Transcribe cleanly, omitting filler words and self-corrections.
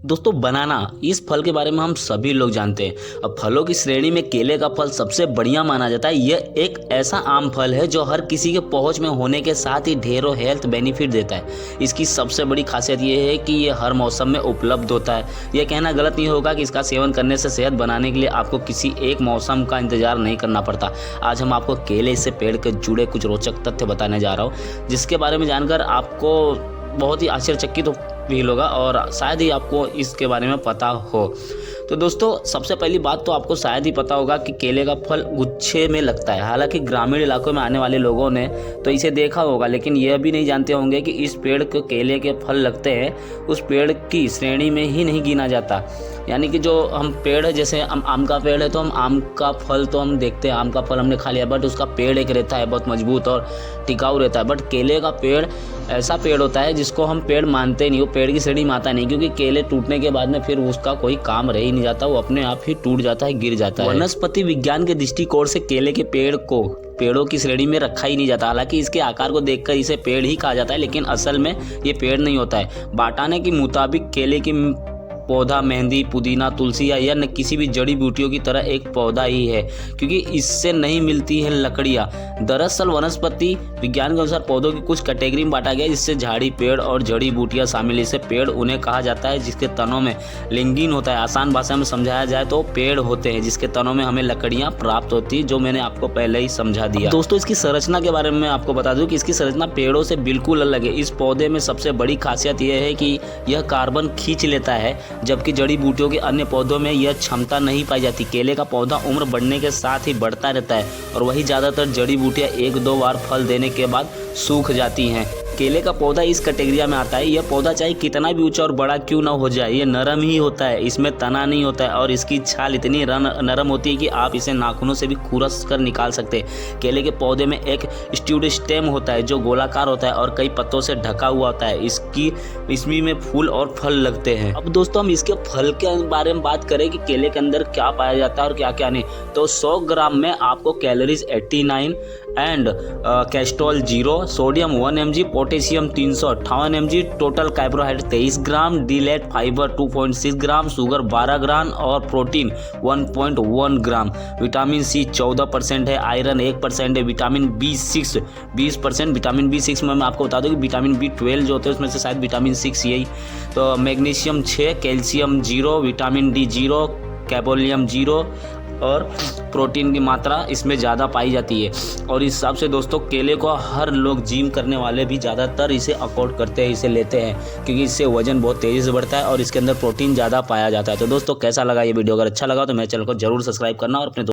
दोस्तों बनाना इस फल के बारे में हम सभी लोग जानते हैं। अब फलों की श्रेणी में केले का फल सबसे बढ़िया माना जाता है। यह एक ऐसा आम फल है जो हर किसी के पहुंच में होने के साथ ही ढेरों हेल्थ बेनिफिट देता है। इसकी सबसे बड़ी खासियत यह है कि यह हर मौसम में उपलब्ध होता है। यह कहना गलत नहीं होगा कि इसका सेवन करने से सेहत बनाने के लिए आपको किसी एक मौसम का इंतजार नहीं करना पड़ता। आज हम आपको केले से पेड़ के जुड़े कुछ रोचक तथ्य बताने जा रहा हूँ, जिसके बारे में जानकर आपको बहुत ही आश्चर्यचकित फील होगा और शायद ही आपको इसके बारे में पता हो। तो दोस्तों सबसे पहली बात तो आपको शायद ही पता होगा कि केले का फल गुच्छे में लगता है। हालांकि ग्रामीण इलाकों में आने वाले लोगों ने तो इसे देखा होगा, लेकिन यह भी नहीं जानते होंगे कि इस पेड़ को केले के फल लगते हैं उस पेड़ की श्रेणी में ही नहीं गिना जाता। यानी कि जो हम पेड़ है, जैसे हम आम का पेड़ है तो हम आम का फल तो हम देखते हैं, आम का फल हमने खा लिया, बट उसका पेड़ एक रहता है बहुत मजबूत और टिकाऊ रहता है। बट केले का पेड़ ऐसा पेड़ होता है जिसको हम पेड़ मानते नहीं, वो पेड़ की श्रेणी में आता नहीं, क्योंकि केले टूटने के बाद में फिर उसका कोई काम रह ही नहीं जाता, वो अपने आप ही टूट जाता है, गिर जाता है। वनस्पति विज्ञान के दृष्टिकोण से केले के पेड़ को पेड़ों की श्रेणी में रखा ही नहीं जाता। हालांकि इसके आकार को देखकर इसे पेड़ ही कहा जाता है, लेकिन असल में ये पेड़ नहीं होता है। बाटाने के मुताबिक केले की पौधा मेहंदी, पुदीना, तुलसी या अन्य किसी भी जड़ी बूटियों की तरह एक पौधा ही है, क्योंकि इससे नहीं मिलती है लकड़ियाँ। दरअसल वनस्पति विज्ञान के अनुसार पौधों की कुछ कैटेगरी में बांटा गया है, जिससे झाड़ी पेड़ और जड़ी बूटियाँ शामिल। इसे पेड़ उन्हें कहा जाता है जिसके तनों में लिंगिन होता है। आसान भाषा में समझाया जाए तो पेड़ होते हैं जिसके तनों में हमें लकड़ियाँ प्राप्त होती है, जो मैंने आपको पहले ही समझा दिया। दोस्तों इसकी संरचना के बारे में आपको बता दूं कि इसकी संरचना पेड़ों से बिल्कुल अलग है। इस पौधे में सबसे बड़ी खासियत यह है कि यह कार्बन खींच लेता है, जबकि जड़ी बूटियों के अन्य पौधों में यह क्षमता नहीं पाई जाती। केले का पौधा उम्र बढ़ने के साथ ही बढ़ता रहता है और वही ज़्यादातर जड़ी बूटियाँ 1-2 बार फल देने के बाद सूख जाती हैं। केले का पौधा इस कैटेगरी में आता है। यह पौधा चाहे कितना भी ऊंचा और बड़ा क्यों ना हो जाए, ये नरम ही होता है, इसमें तना नहीं होता है और इसकी छाल इतनी नरम होती है कि आप इसे नाखूनों से भी खुरस कर निकाल सकते हैं। केले के पौधे में एक स्ट्यूड स्टेम होता है जो गोलाकार होता है और कई पत्तों से ढका हुआ होता है। इसमें में फूल और फल लगते हैं। अब दोस्तों हम इसके फल के बारे में बात करें कि केले के अंदर क्या पाया जाता है और क्या क्या नहीं, तो 100 ग्राम में आपको calories 89 and cholesterol 0, sodium 1 mg, potassium 358 mg, total carbohydrate 23 gram, dietary fibre 2.6 gram, sugar 12 gram और प्रोटीन 1.1 ग्राम। विटामिन सी 14% है, आयरन 1% है, विटामिन B6 20%। विटामिन B6 में मैं आपको बता दूं कि विटामिन B12 जो होते हैं उसमें से शायद विटामिन 6 यही। तो magnesium 6, calcium 0, vitamin D 0, calcium 0 और प्रोटीन की मात्रा इसमें ज़्यादा पाई जाती है। और इस हिसाब से दोस्तों केले को हर लोग जिम करने वाले भी ज़्यादातर इसे अफोर्ड करते हैं, इसे लेते हैं, क्योंकि इससे वजन बहुत तेज़ी से बढ़ता है और इसके अंदर प्रोटीन ज़्यादा पाया जाता है। तो दोस्तों कैसा लगा ये वीडियो? अगर अच्छा लगा तो मेरे चैनल को जरूर सब्सक्राइब करना और अपने